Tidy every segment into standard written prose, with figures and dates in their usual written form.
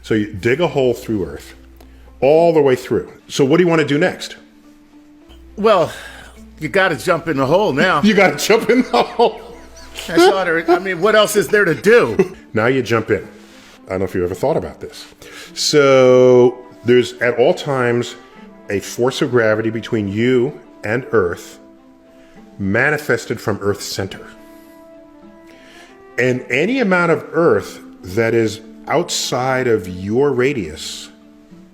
So you dig a hole through Earth, all the way through. So what do you want to do next? Well, you got to jump in the hole now. You got to jump in the hole. That's all I mean, what else is there to do? Now you jump in. I don't know if you ever thought about this. So there's at all times a force of gravity between you and Earth manifested from Earth's center. And any amount of Earth that is outside of your radius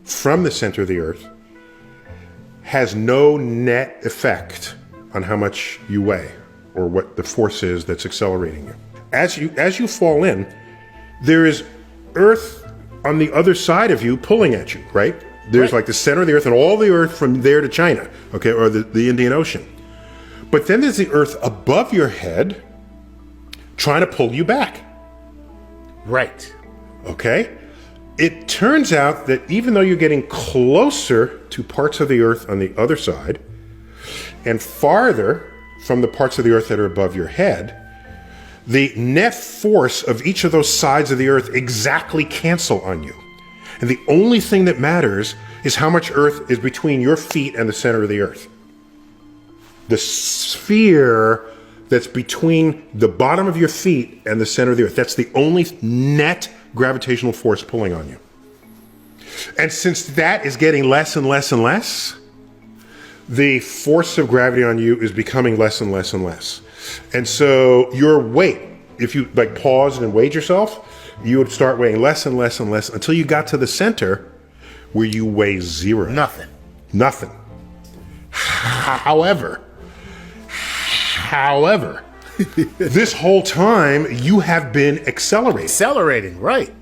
from the center of the Earth has no net effect on how much you weigh or what the force is that's accelerating you. As you fall in, there is Earth on the other side of you pulling at you, right? There's like the center of the Earth and all the Earth from there to China, okay, or the Indian Ocean. But then there's the Earth above your head trying to pull you back. Right. Okay? It turns out that even though you're getting closer to parts of the Earth on the other side and farther from the parts of the Earth that are above your head, the net force of each of those sides of the Earth exactly cancel on you. And the only thing that matters is how much Earth is between your feet and the center of the Earth. The sphere that's between the bottom of your feet and the center of the Earth, that's the only net gravitational force pulling on you. And since that is getting less and less and less, the force of gravity on you is becoming less and less and less. And so your weight, if you like paused and weighed yourself, you would start weighing less and less and less until you got to the center where you weigh zero. Nothing. However, this whole time you have been accelerating, right.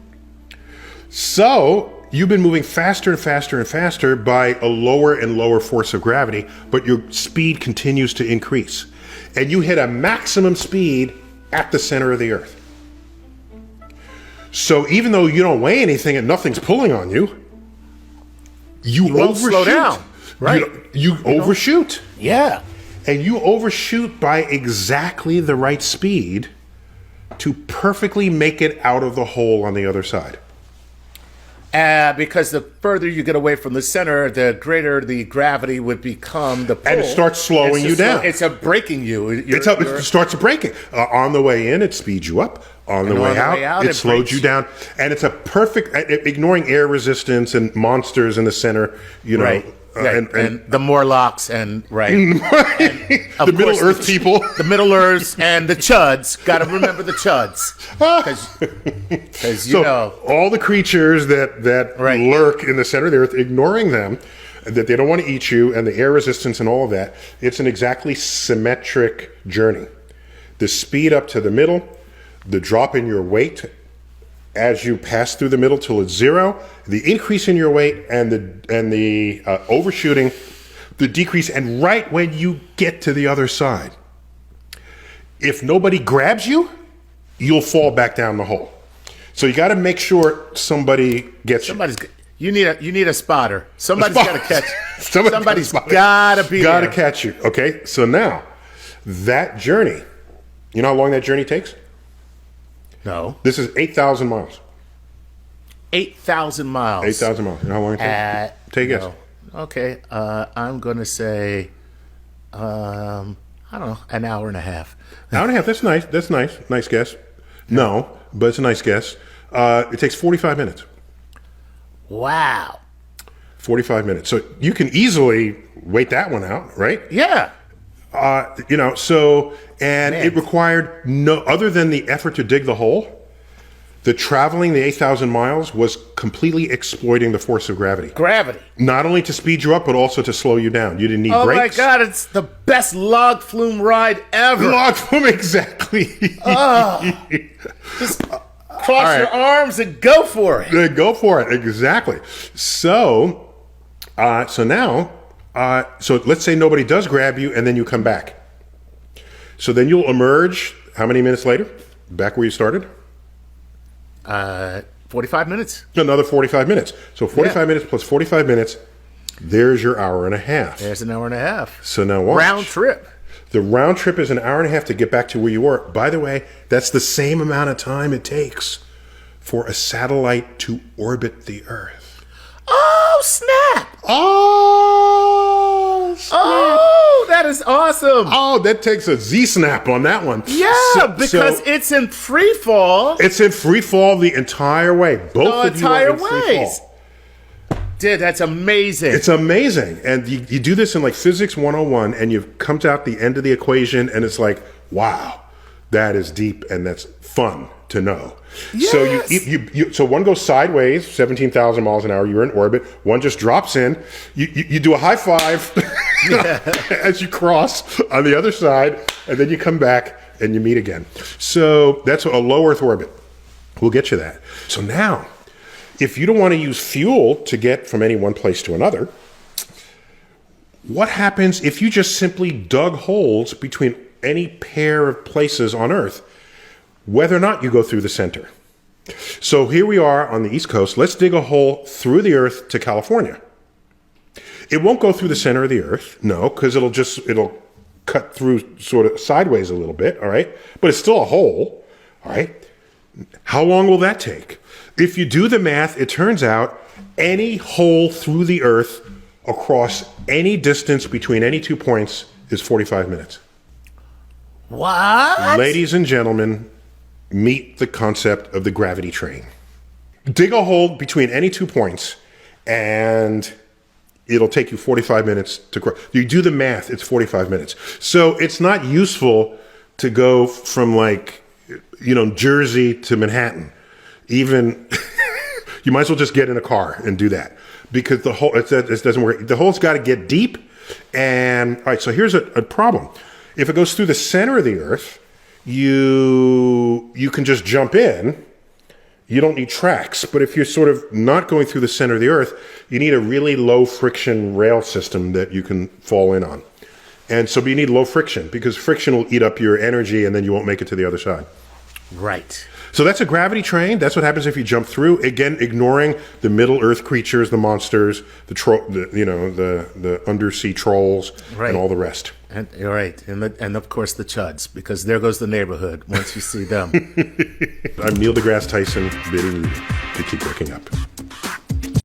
So you've been moving faster and faster and faster by a lower and lower force of gravity, but your speed continues to increase. And you hit a maximum speed at the center of the Earth. So even though you don't weigh anything and nothing's pulling on you, you won't overshoot. Slow down, right? You overshoot. Yeah. And you overshoot by exactly the right speed to perfectly make it out of the hole on the other side. Because the further you get away from the center, the greater the gravity would become the pull. And it starts slowing you down. It's breaking you. It starts breaking. On the way in, it speeds you up. On the way out, it slows you down. And it's a perfect, ignoring air resistance and monsters in the center, you know. Right. And the Morlocks and the Middle Earth people. The Middle Earths and the Chuds. Got to remember the Chuds. Because you know. All the creatures that lurk in the center of the Earth, ignoring them, that they don't want to eat you, and the air resistance and all of that, it's an exactly symmetric journey. The speed up to the middle, the drop in your weight as you pass through the middle till it's zero, the increase in your weight and the overshooting, the decrease, and right when you get to the other side, if nobody grabs you, you'll fall back down the hole. So you got to make sure somebody gets you. You need a spotter. Somebody's got to catch. Somebody's got to be got to catch you. Okay, so now that journey, you know how long that journey takes? No. This is 8,000 miles. 8,000 miles. 8,000 miles. You know how long it takes? Take a guess. Okay. I'm going to say, I don't know, an hour and a half. An hour and a half. That's nice. That's nice. Nice guess. No, but it's a nice guess. It takes 45 minutes. Wow. 45 minutes. So you can easily wait that one out, right? Yeah. You know, so, and it required no, other than the effort to dig the hole, the traveling the 8,000 miles was completely exploiting the force of gravity. Not only to speed you up, but also to slow you down. You didn't need brakes. Oh my God, it's the best log flume ride ever. Log flume, exactly. Just cross your arms and go for it. Go for it, exactly. So, now, so let's say nobody does grab you and then you come back. So then you'll emerge, how many minutes later? Back where you started? 45 minutes. Another 45 minutes. So 45 minutes plus 45 minutes, there's your hour and a half. There's an hour and a half. So now watch. Round trip. The round trip is an hour and a half to get back to where you were. By the way, that's the same amount of time it takes for a satellite to orbit the Earth. Oh, snap! Oh, snap. Oh, that is awesome. Oh, that takes a Z-snap on that one. Yeah, because it's in free fall. It's in free fall the entire way. Both of you are in free fall. Dude, that's amazing. It's amazing. And you do this in like Physics 101, and you come out the end of the equation, and it's like, wow, that is deep, and that's fun to know. Yes. So so one goes sideways, 17,000 miles an hour, you're in orbit. One just drops in. You do a high five as you cross on the other side, and then you come back and you meet again. So that's a low Earth orbit. We'll get you that. So now, if you don't want to use fuel to get from any one place to another, what happens if you just simply dug holes between any pair of places on Earth, whether or not you go through the center? So here we are on the East Coast. Let's dig a hole through the Earth to California. It won't go through the center of the Earth, no, because it'll cut through sort of sideways a little bit, all right? But it's still a hole, all right? How long will that take? If you do the math, it turns out any hole through the Earth across any distance between any 2 points is 45 minutes. What? Ladies and gentlemen, meet the concept of the gravity train. Dig a hole between any 2 points, and it'll take you 45 minutes to cross. You do the math, it's 45 minutes. So it's not useful to go from Jersey to Manhattan. Even you might as well just get in a car and do that, because the hole it doesn't work. The hole's got to get deep. And all right, so here's a problem. If it goes through the center of the Earth, you can just jump in. You don't need tracks. But if you're sort of not going through the center of the Earth, you need a really low friction rail system that you can fall in on. And so you need low friction, because friction will eat up your energy and then you won't make it to the other side. Right. So that's a gravity train. That's what happens if you jump through. Again, ignoring the Middle Earth creatures, the monsters, the undersea trolls, right, and all the rest. And you're right, and of course the chuds, because there goes the neighborhood once you see them. I'm Neil deGrasse Tyson, bidding you to keep looking up.